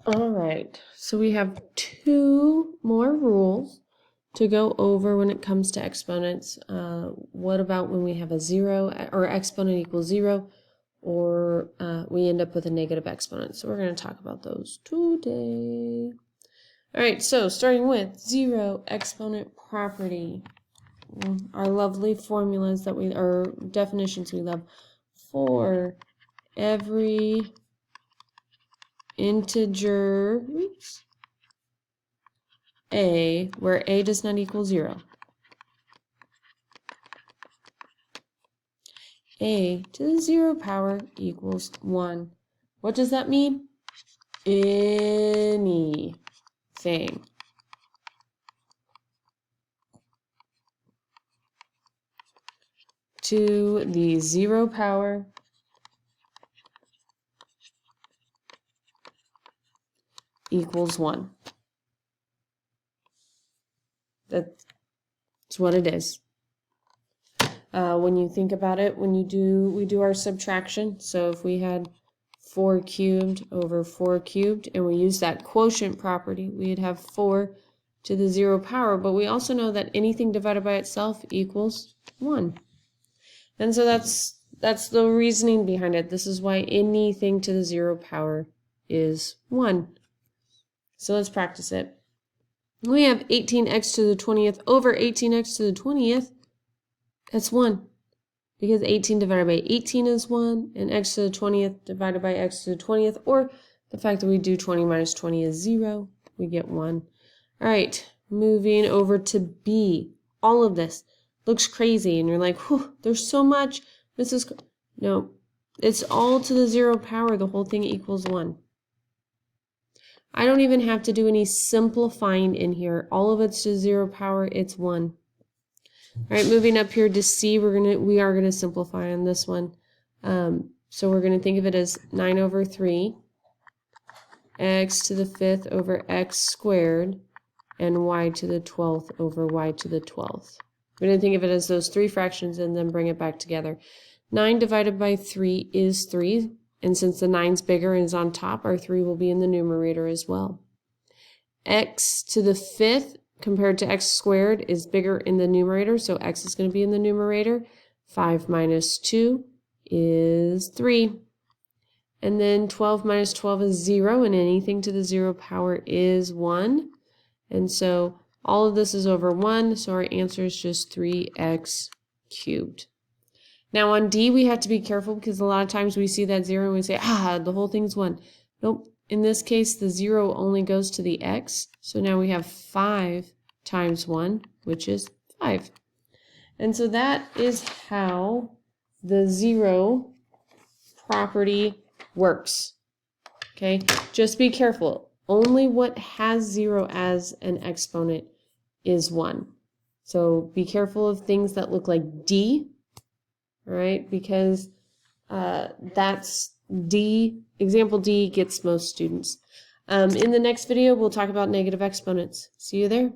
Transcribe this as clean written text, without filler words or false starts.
All right, so we have two more rules to go over when it comes to exponents. What about when we have a zero or exponent equals zero, or we end up with a negative exponent? So we're going to talk about those today. All right, so starting with zero exponent property. Our lovely formulas that or definitions we love. For every integer, a, where a does not equal 0, a to the 0 power equals 1. What does that mean? Anything. To the 0 power equals 1. That's what it is. When you think about it, we do our subtraction. So if we had 4 cubed over 4 cubed, and we use that quotient property, we'd have 4 to the 0 power, but we also know that anything divided by itself equals 1. And so that's the reasoning behind it. This is why anything to the 0 power is 1. So let's practice it. We have 18x to the 20th over 18x to the 20th. That's 1. Because 18 divided by 18 is 1, and x to the 20th divided by x to the 20th, or the fact that we do 20 minus 20 is 0, we get 1. All right, moving over to b. All of this looks crazy, and you're like, whew, there's so much. This is, no, it's all to the 0 power. The whole thing equals 1. I don't even have to do any simplifying in here. All of it's to 0 power, it's 1. All right, moving up here to C, we are gonna simplify on this one. So we're gonna think of it as 9 over 3, x to the 5th over x squared, and y to the 12th over y to the 12th. We're gonna think of it as those 3 fractions and then bring it back together. 9 divided by 3 is 3, and since the 9's bigger and is on top, our 3 will be in the numerator as well. X to the 5th compared to x squared is bigger in the numerator, so x is going to be in the numerator. 5 minus 2 is 3. And then 12 minus 12 is 0, and anything to the 0 power is 1. And so all of this is over 1, so our answer is just 3x cubed. Now on D, we have to be careful because a lot of times we see that 0 and we say, the whole thing's 1. Nope. In this case, the 0 only goes to the x, so now we have 5 times 1, which is 5. And so that is how the 0 property works. Okay, just be careful. Only what has 0 as an exponent is 1. So be careful of things that look like D, all right, because that's D. Example D gets most students. In the next video, we'll talk about negative exponents. See you there.